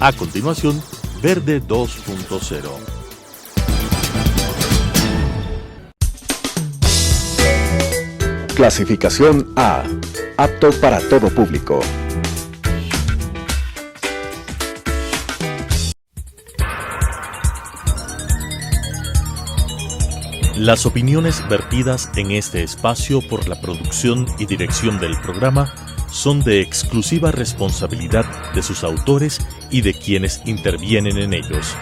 A continuación, Verde 2.0. Clasificación A. Apto para todo público. Las opiniones vertidas en este espacio por la producción y dirección del programa son de exclusiva responsabilidad de sus autores y de quienes intervienen en ellos.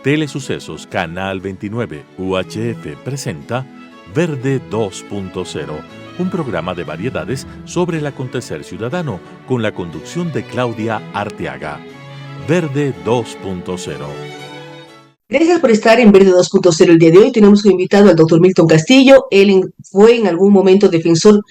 Telesucesos Canal 29 UHF presenta Verde 2.0, un programa de variedades sobre el acontecer ciudadano con la conducción de Claudia Arteaga. Verde 2.0. Gracias por estar en Verde 2.0 el día de hoy. Tenemos como invitado al doctor Milton Castillo. Él fue en algún momento defensor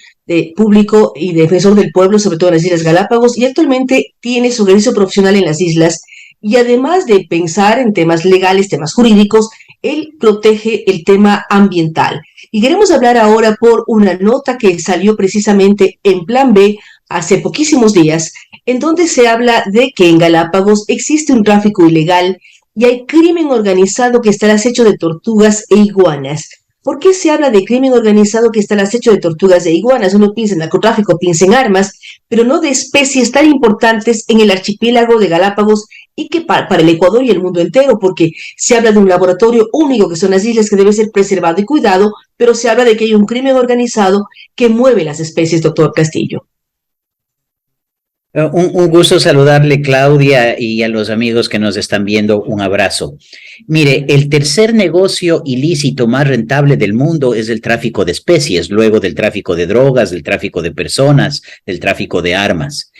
público y defensor del pueblo, sobre todo en las Islas Galápagos, y actualmente tiene su servicio profesional en las islas. Y además de pensar en temas legales, temas jurídicos, él protege el tema ambiental. Y queremos hablar ahora por una nota que salió precisamente en Plan B hace poquísimos días, en donde se habla de que en Galápagos existe un tráfico ilegal y hay crimen organizado que está al acecho de tortugas e iguanas. ¿Por qué se habla de crimen organizado que está al acecho de tortugas e iguanas? Uno piensa en narcotráfico, piensa en armas, pero no de especies tan importantes en el archipiélago de Galápagos y que para el Ecuador y el mundo entero, porque se habla de un laboratorio único que son las islas que debe ser preservado y cuidado, pero se habla de que hay un crimen organizado que mueve las especies, doctor Castillo. Un gusto saludarle, Claudia, y a los amigos que nos están viendo, un abrazo. Mire, el tercer negocio ilícito más rentable del mundo es el tráfico de especies, luego del tráfico de drogas, del tráfico de personas, del tráfico de armas.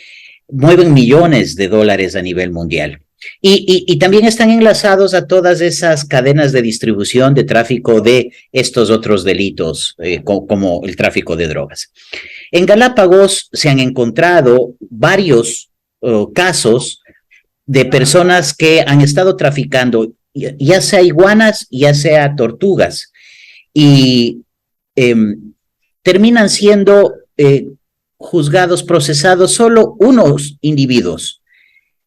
Mueven millones de dólares a nivel mundial. Y también están enlazados a todas esas cadenas de distribución de tráfico de estos otros delitos, como el tráfico de drogas. En Galápagos se han encontrado varios casos de personas que han estado traficando, ya sea iguanas, ya sea tortugas, y terminan siendo juzgados, procesados solo unos individuos,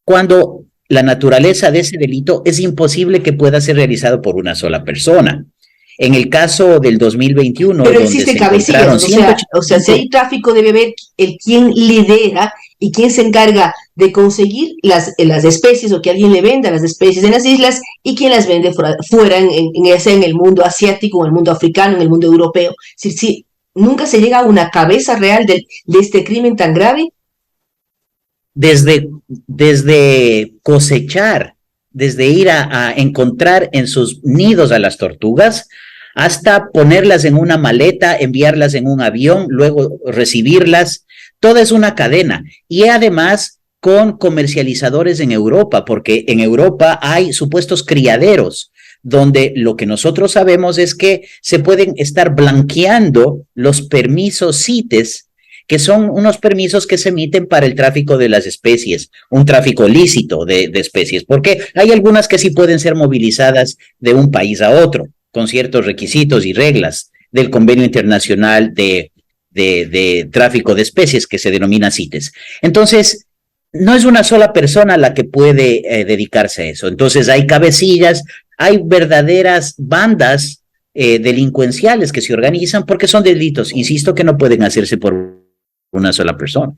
cuando la naturaleza de ese delito es imposible que pueda ser realizado por una sola persona. En el caso del 2021, pero donde existe se cabecillas, o sea, si hay tráfico debe haber el quien lidera y quien se encarga de conseguir las especies, o que alguien le venda las especies en las islas y quien las vende fuera ya sea en el mundo asiático, en el mundo africano, en el mundo europeo. Si nunca se llega a una cabeza real de este crimen tan grave. Desde cosechar, desde ir a encontrar en sus nidos a las tortugas, hasta ponerlas en una maleta, enviarlas en un avión, luego recibirlas, toda es una cadena. Y además con comercializadores en Europa, porque en Europa hay supuestos criaderos, donde lo que nosotros sabemos es que se pueden estar blanqueando los permisos CITES, que son unos permisos que se emiten para el tráfico de las especies, un tráfico lícito de especies, porque hay algunas que sí pueden ser movilizadas de un país a otro, con ciertos requisitos y reglas del Convenio Internacional de Tráfico de Especies, que se denomina CITES. Entonces, no es una sola persona la que puede dedicarse a eso. Entonces, hay cabecillas, hay verdaderas bandas delincuenciales que se organizan porque son delitos, insisto, que no pueden hacerse por una sola persona.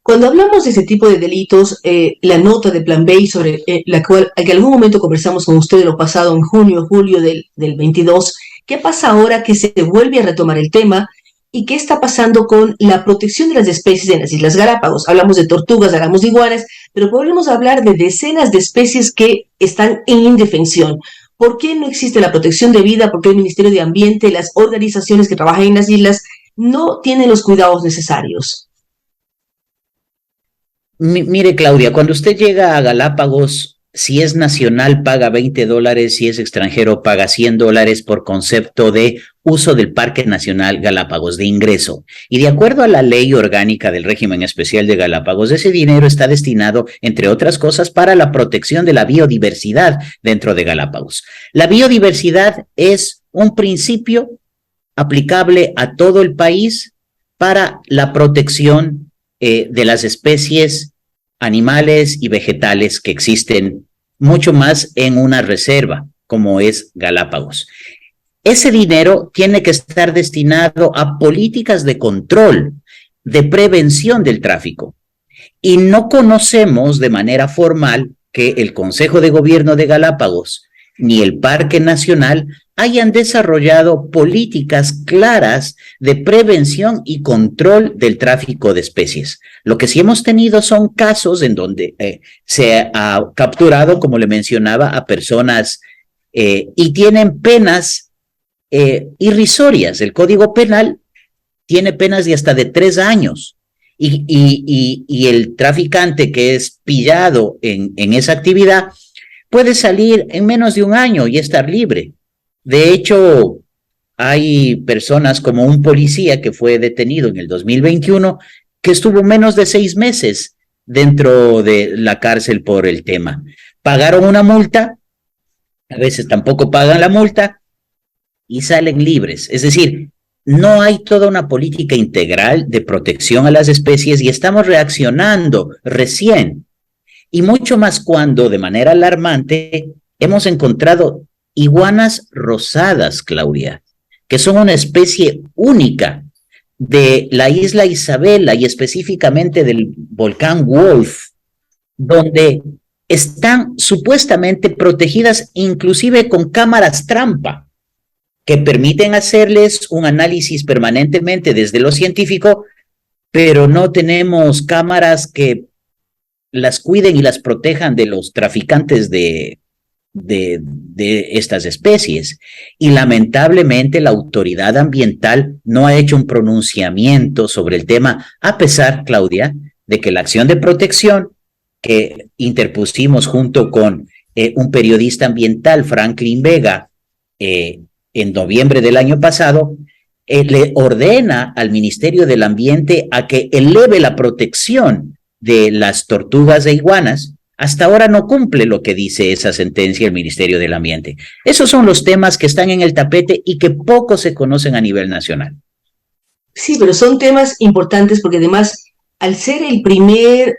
Cuando hablamos de ese tipo de delitos, la nota de Plan B, sobre la cual en algún momento conversamos con usted lo pasado en junio, julio del 22, ¿qué pasa ahora que se vuelve a retomar el tema? ¿Y qué está pasando con la protección de las especies en las Islas Galápagos? Hablamos de tortugas, hablamos de iguanas, pero podemos hablar de decenas de especies que están en indefensión. ¿Por qué no existe la protección de vida? ¿Por qué el Ministerio de Ambiente, las organizaciones que trabajan en las islas no tienen los cuidados necesarios? Mire, Claudia, cuando usted llega a Galápagos, si es nacional paga $20, si es extranjero paga $100 por concepto de uso del Parque Nacional Galápagos, de ingreso. Y de acuerdo a la ley orgánica del régimen especial de Galápagos, ese dinero está destinado, entre otras cosas, para la protección de la biodiversidad dentro de Galápagos. La biodiversidad es un principio aplicable a todo el país, para la protección de las especies animales y vegetales que existen mucho más en una reserva como es Galápagos. Ese dinero tiene que estar destinado a políticas de control, de prevención del tráfico. Y no conocemos de manera formal que el Consejo de Gobierno de Galápagos ni el Parque Nacional hayan desarrollado políticas claras de prevención y control del tráfico de especies. Lo que sí hemos tenido son casos en donde se ha capturado, como le mencionaba, a personas y tienen penas irrisorias. El Código Penal tiene penas de hasta de 3 años. Y el traficante que es pillado en esa actividad puede salir en menos de 1 año y estar libre. De hecho, hay personas como un policía que fue detenido en el 2021 que estuvo menos de 6 meses dentro de la cárcel por el tema. Pagaron una multa, a veces tampoco pagan la multa y salen libres. Es decir, no hay toda una política integral de protección a las especies y estamos reaccionando recién. Y mucho más cuando, de manera alarmante, hemos encontrado iguanas rosadas, Claudia, que son una especie única de la isla Isabela y específicamente del volcán Wolf, donde están supuestamente protegidas inclusive con cámaras trampa, que permiten hacerles un análisis permanentemente desde lo científico, pero no tenemos cámaras que las cuiden y las protejan de los traficantes de estas especies. Y lamentablemente la autoridad ambiental no ha hecho un pronunciamiento sobre el tema, a pesar, Claudia, de que la acción de protección que interpusimos junto con un periodista ambiental, Franklin Vega, en noviembre del año pasado, le ordena al Ministerio del Ambiente a que eleve la protección de las tortugas e iguanas. Hasta ahora no cumple lo que dice esa sentencia el Ministerio del Ambiente. Esos son los temas que están en el tapete y que poco se conocen a nivel nacional. Sí, pero son temas importantes porque además, al ser el primer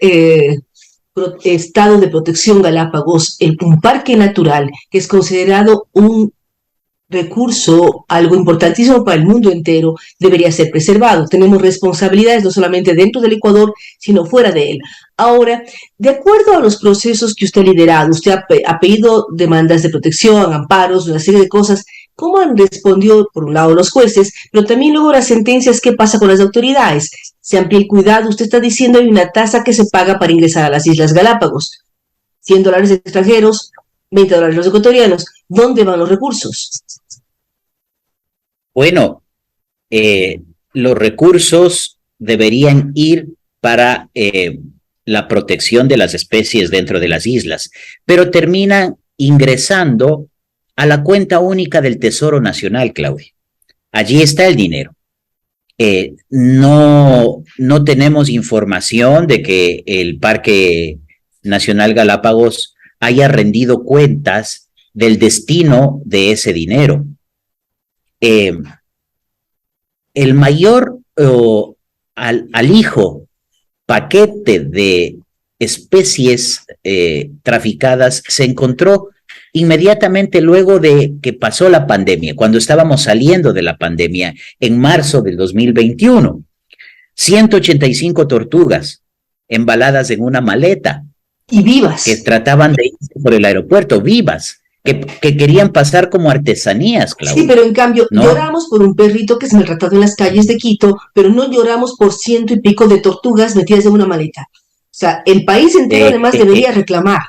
estado de protección Galápagos, un parque natural que es considerado un recurso, algo importantísimo para el mundo entero, debería ser preservado. Tenemos responsabilidades no solamente dentro del Ecuador, sino fuera de él. Ahora, de acuerdo a los procesos que usted ha liderado, usted ha pedido demandas de protección, amparos, una serie de cosas. ¿Cómo han respondido, por un lado, los jueces, pero también luego las sentencias? ¿Qué pasa con las autoridades? Se amplía el cuidado. Usted está diciendo hay una tasa que se paga para ingresar a las Islas Galápagos. $100 de extranjeros, $20 los ecuatorianos. ¿Dónde van los recursos? Bueno, los recursos deberían ir para la protección de las especies dentro de las islas, pero terminan ingresando a la cuenta única del Tesoro Nacional, Claudia. Allí está el dinero. No tenemos información de que el Parque Nacional Galápagos haya rendido cuentas del destino de ese dinero. El mayor alijo paquete de especies traficadas se encontró inmediatamente luego de que pasó la pandemia, cuando estábamos saliendo de la pandemia en marzo del 2021. 185 tortugas embaladas en una maleta. Y vivas. Que trataban de irse por el aeropuerto, vivas. Que querían pasar como artesanías, Claudia. Sí, pero en cambio, ¿no? Lloramos por un perrito que es maltratado en las calles de Quito, pero no lloramos por 100 y pico de tortugas metidas en una maleta. O sea, el país entero además debería reclamar.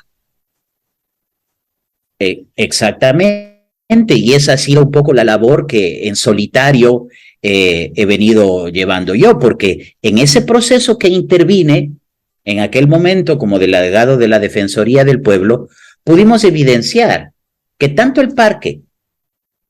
Exactamente, y esa ha sido un poco la labor que en solitario he venido llevando yo, porque en ese proceso que intervine, en aquel momento como delegado de la Defensoría del Pueblo, pudimos evidenciar que tanto el parque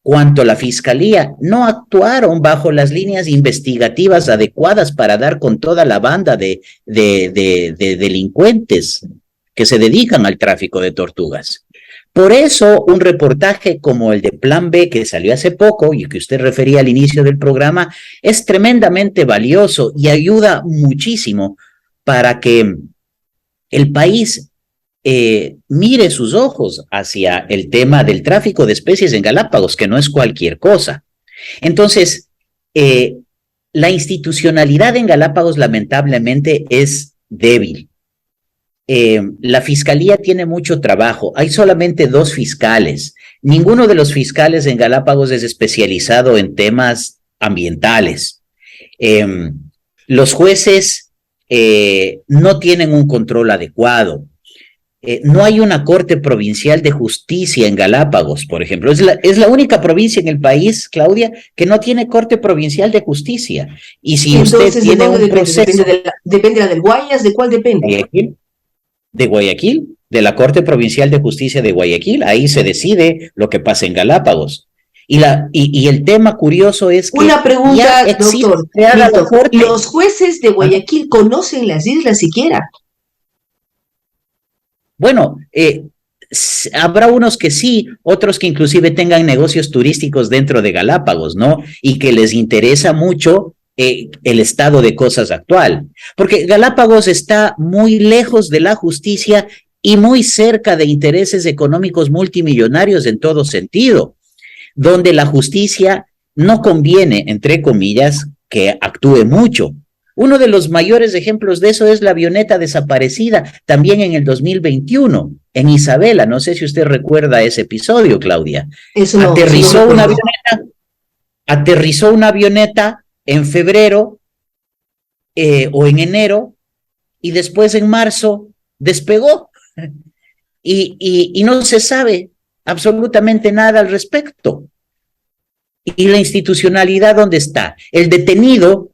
cuanto la fiscalía no actuaron bajo las líneas investigativas adecuadas para dar con toda la banda de delincuentes que se dedican al tráfico de tortugas. Por eso, un reportaje como el de Plan B, que salió hace poco y que usted refería al inicio del programa, es tremendamente valioso y ayuda muchísimo para que el país mire sus ojos hacia el tema del tráfico de especies en Galápagos, que no es cualquier cosa. Entonces, la institucionalidad en Galápagos lamentablemente es débil. La fiscalía tiene mucho trabajo. Hay solamente 2 fiscales. Ninguno de los fiscales en Galápagos es especializado en temas ambientales. Los jueces no tienen un control adecuado. No hay una corte provincial de justicia en Galápagos, por ejemplo. Es la única provincia en el país, Claudia, que no tiene corte provincial de justicia. Y si entonces, usted tiene un proceso... ¿Depende de la del Guayas? ¿De cuál depende? De Guayaquil, de la Corte Provincial de Justicia de Guayaquil. Ahí se decide lo que pasa en Galápagos. Y el tema curioso es que... Una pregunta, doctor. ¿Los jueces de Guayaquil conocen las islas siquiera? Bueno, habrá unos que sí, otros que inclusive tengan negocios turísticos dentro de Galápagos, ¿no? Y que les interesa mucho el estado de cosas actual. Porque Galápagos está muy lejos de la justicia y muy cerca de intereses económicos multimillonarios en todo sentido, donde la justicia no conviene, entre comillas, que actúe mucho. Uno de los mayores ejemplos de eso es la avioneta desaparecida también en el 2021 en Isabela. No sé si usted recuerda ese episodio, Claudia. Aterrizó una avioneta en febrero o en enero y después en marzo despegó y no se sabe absolutamente nada al respecto. ¿Y la institucionalidad dónde está? El detenido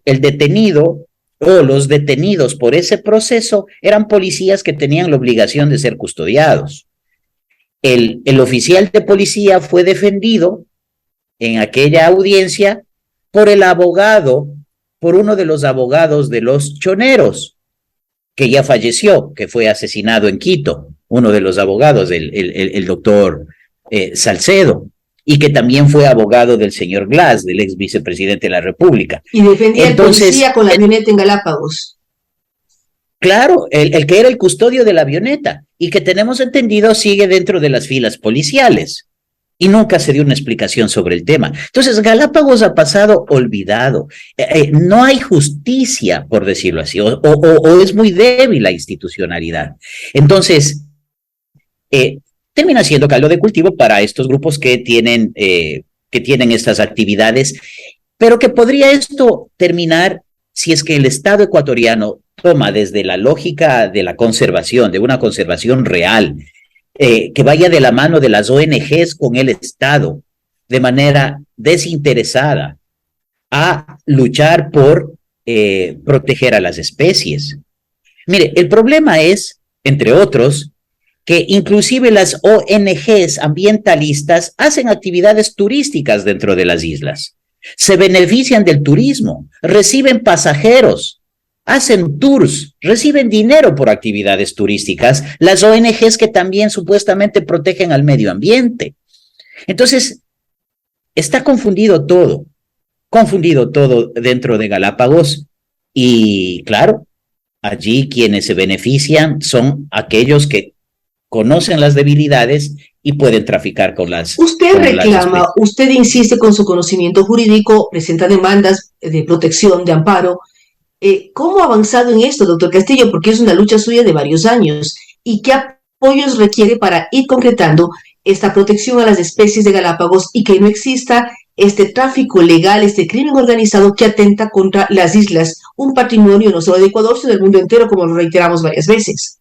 o los detenidos por ese proceso eran policías que tenían la obligación de ser custodiados. El oficial de policía fue defendido en aquella audiencia por uno de los abogados de los choneros, que ya falleció, que fue asesinado en Quito, uno de los abogados, el doctor Salcedo, y que también fue abogado del señor Glass, del ex vicepresidente de la República. Y defendía al policía con la avioneta en Galápagos. Claro, el que era el custodio de la avioneta, y que tenemos entendido sigue dentro de las filas policiales. Y nunca se dio una explicación sobre el tema. Entonces, Galápagos ha pasado olvidado. No hay justicia, por decirlo así, o es muy débil la institucionalidad. Entonces, termina siendo caldo de cultivo para estos grupos que tienen estas actividades, pero que podría esto terminar si es que el Estado ecuatoriano toma desde la lógica de la conservación, de una conservación real, que vaya de la mano de las ONGs con el Estado, de manera desinteresada, a luchar por proteger a las especies. Mire, el problema es, entre otros, que inclusive las ONGs ambientalistas hacen actividades turísticas dentro de las islas. Se benefician del turismo, reciben pasajeros, hacen tours, reciben dinero por actividades turísticas, las ONGs que también supuestamente protegen al medio ambiente. Entonces, está confundido todo dentro de Galápagos y, claro, allí quienes se benefician son aquellos que conocen las debilidades y pueden traficar con las... Usted reclama, usted insiste con su conocimiento jurídico, presenta demandas de protección, de amparo. ¿Cómo ha avanzado en esto, doctor Castillo? Porque es una lucha suya de varios años. ¿Y qué apoyos requiere para ir concretando esta protección a las especies de Galápagos y que no exista este tráfico legal, este crimen organizado que atenta contra las islas, un patrimonio no solo de Ecuador, sino del mundo entero, como lo reiteramos varias veces?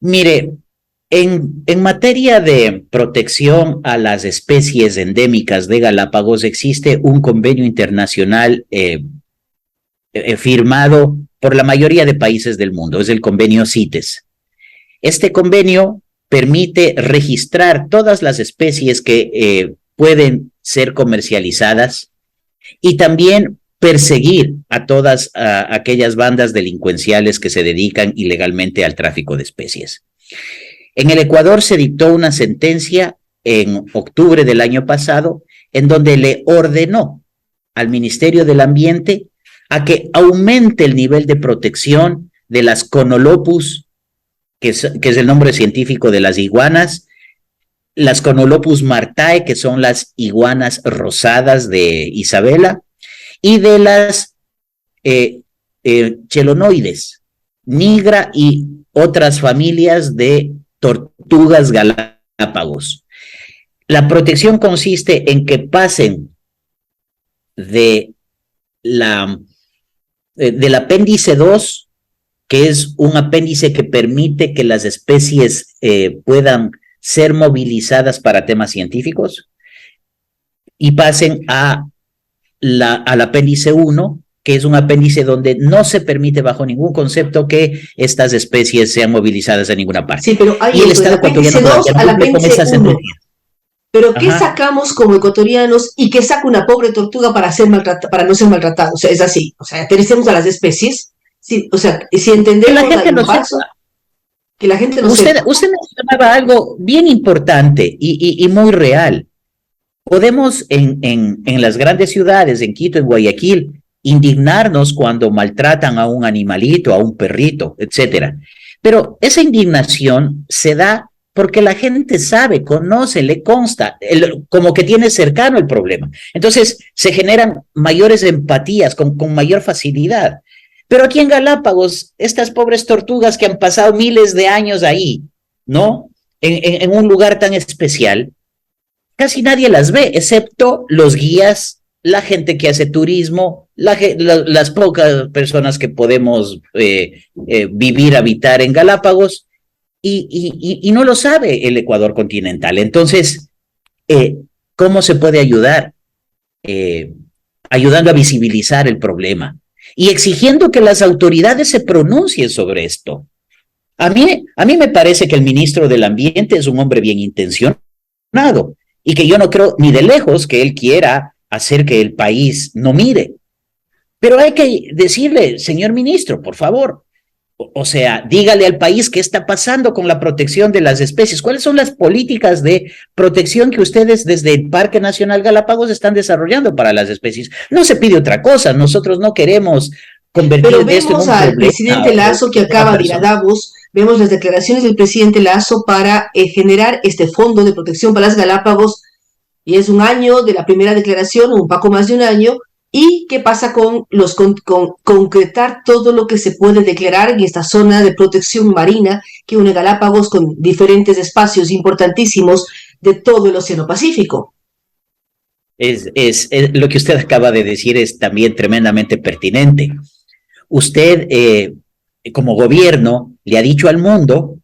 Mire, en materia de protección a las especies endémicas de Galápagos existe un convenio internacional firmado por la mayoría de países del mundo, es el convenio CITES. Este convenio permite registrar todas las especies que pueden ser comercializadas y también perseguir a todas aquellas bandas delincuenciales que se dedican ilegalmente al tráfico de especies. En el Ecuador se dictó una sentencia en octubre del año pasado en donde le ordenó al Ministerio del Ambiente a que aumente el nivel de protección de las Conolopus, que es el nombre científico de las iguanas, las Conolopus martae, que son las iguanas rosadas de Isabela, y de las chelonoides, nigra y otras familias de tortugas galápagos. La protección consiste en que pasen del apéndice 2, que es un apéndice que permite que las especies puedan ser movilizadas para temas científicos, y pasen al apéndice 1, que es un apéndice donde no se permite bajo ningún concepto que estas especies sean movilizadas a ninguna parte. Sí, pero hay y el Estado ecuatoriano al apéndice 1. Pero ¿qué Ajá. sacamos como ecuatorianos y qué saca una pobre tortuga para no ser maltratada? O sea, es así. O sea, pertenecemos a las especies. Sí, o sea, si entendemos que la gente no falso, que la gente no usted sepa. Usted mencionaba algo bien importante y muy real. Podemos en las grandes ciudades, en Quito, en Guayaquil, indignarnos cuando maltratan a un animalito, a un perrito, etcétera. Pero esa indignación se da porque la gente sabe, conoce, le consta, como que tiene cercano el problema. Entonces se generan mayores empatías con mayor facilidad. Pero aquí en Galápagos, estas pobres tortugas que han pasado miles de años ahí, ¿no? En un lugar tan especial, casi nadie las ve, excepto los guías, la gente que hace turismo, las pocas personas que podemos habitar en Galápagos, y no lo sabe el Ecuador continental. Entonces, ¿cómo se puede ayudar? Ayudando a visibilizar el problema y exigiendo que las autoridades se pronuncien sobre esto. A mí me parece que el ministro del Ambiente es un hombre bien intencionado y que yo no creo ni de lejos que él quiera hacer que el país no mire. Pero hay que decirle, señor ministro, por favor, o sea, dígale al país qué está pasando con la protección de las especies. ¿Cuáles son las políticas de protección que ustedes desde el Parque Nacional Galápagos están desarrollando para las especies? No se pide otra cosa. Nosotros no queremos convertir Pero esto en un vemos al problema presidente Lasso que acaba de ir a Davos, vemos las declaraciones del presidente Lasso para generar este fondo de protección para las Galápagos, y es un año de la primera declaración, un poco más de un año. ¿Y qué pasa con concretar todo lo que se puede declarar en esta zona de protección marina que une Galápagos con diferentes espacios importantísimos de todo el Océano Pacífico? Lo que usted acaba de decir es también tremendamente pertinente. Usted, como gobierno, le ha dicho al mundo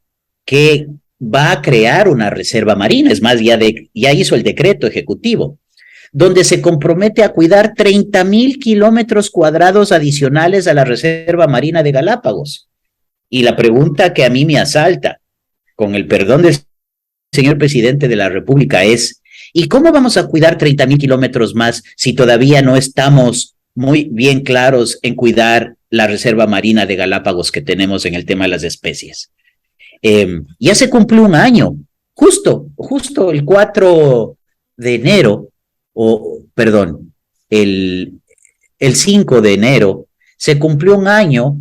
que va a crear una reserva marina. Es más, ya hizo el decreto ejecutivo, donde se compromete a cuidar 30,000 kilómetros cuadrados adicionales a la Reserva Marina de Galápagos. Y la pregunta que a mí me asalta, con el perdón del señor presidente de la República, es, ¿y cómo vamos a cuidar 30,000 kilómetros más si todavía no estamos muy bien claros en cuidar la Reserva Marina de Galápagos que tenemos en el tema de las especies? Ya se cumplió un año, justo el 4 de enero, el 5 de enero, se cumplió un año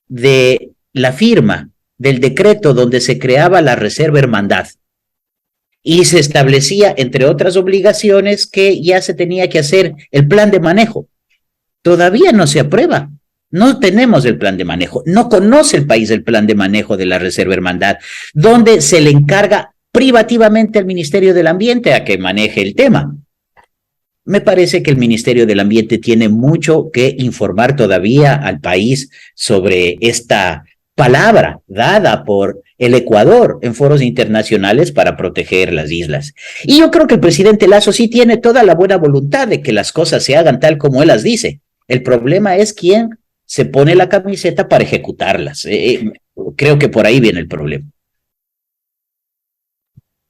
de la firma del decreto donde se creaba la Reserva Hermandad y se establecía, entre otras obligaciones, que ya se tenía que hacer el plan de manejo. Todavía no se aprueba, no tenemos el plan de manejo, no conoce el país el plan de manejo de la Reserva Hermandad, donde se le encarga privativamente al Ministerio del Ambiente a que maneje el tema. Me parece que el Ministerio del Ambiente tiene mucho que informar todavía al país sobre esta palabra dada por el Ecuador en foros internacionales para proteger las islas. Y yo creo que el presidente Lasso sí tiene toda la buena voluntad de que las cosas se hagan tal como él las dice. El problema es quién se pone la camiseta para ejecutarlas. Creo que por ahí viene el problema.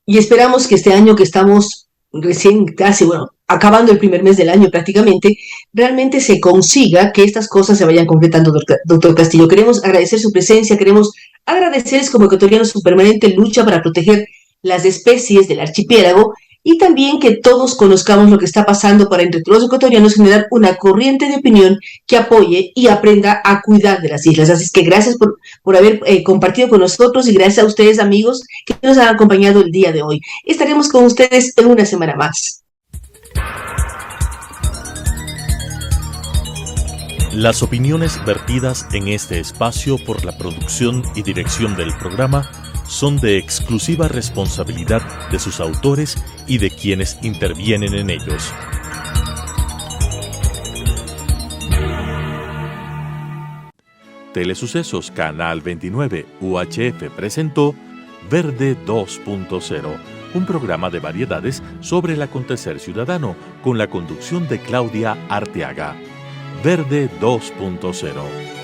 Y esperamos que este año que estamos recién casi, acabando el primer mes del año prácticamente, realmente se consiga que estas cosas se vayan concretando, doctor Castillo. Queremos agradecer su presencia, queremos Agradecerles como ecuatorianos su permanente lucha para proteger las especies del archipiélago y también que todos conozcamos lo que está pasando para entre los ecuatorianos generar una corriente de opinión que apoye y aprenda a cuidar de las islas. Así es que gracias por haber compartido con nosotros y gracias a ustedes amigos que nos han acompañado el día de hoy. Estaremos con ustedes en una semana más. Las opiniones vertidas en este espacio por la producción y dirección del programa son de exclusiva responsabilidad de sus autores y de quienes intervienen en ellos. Telesucesos Canal 29 UHF presentó Verde 2.0, un programa de variedades sobre el acontecer ciudadano con la conducción de Claudia Arteaga. Verde 2.0.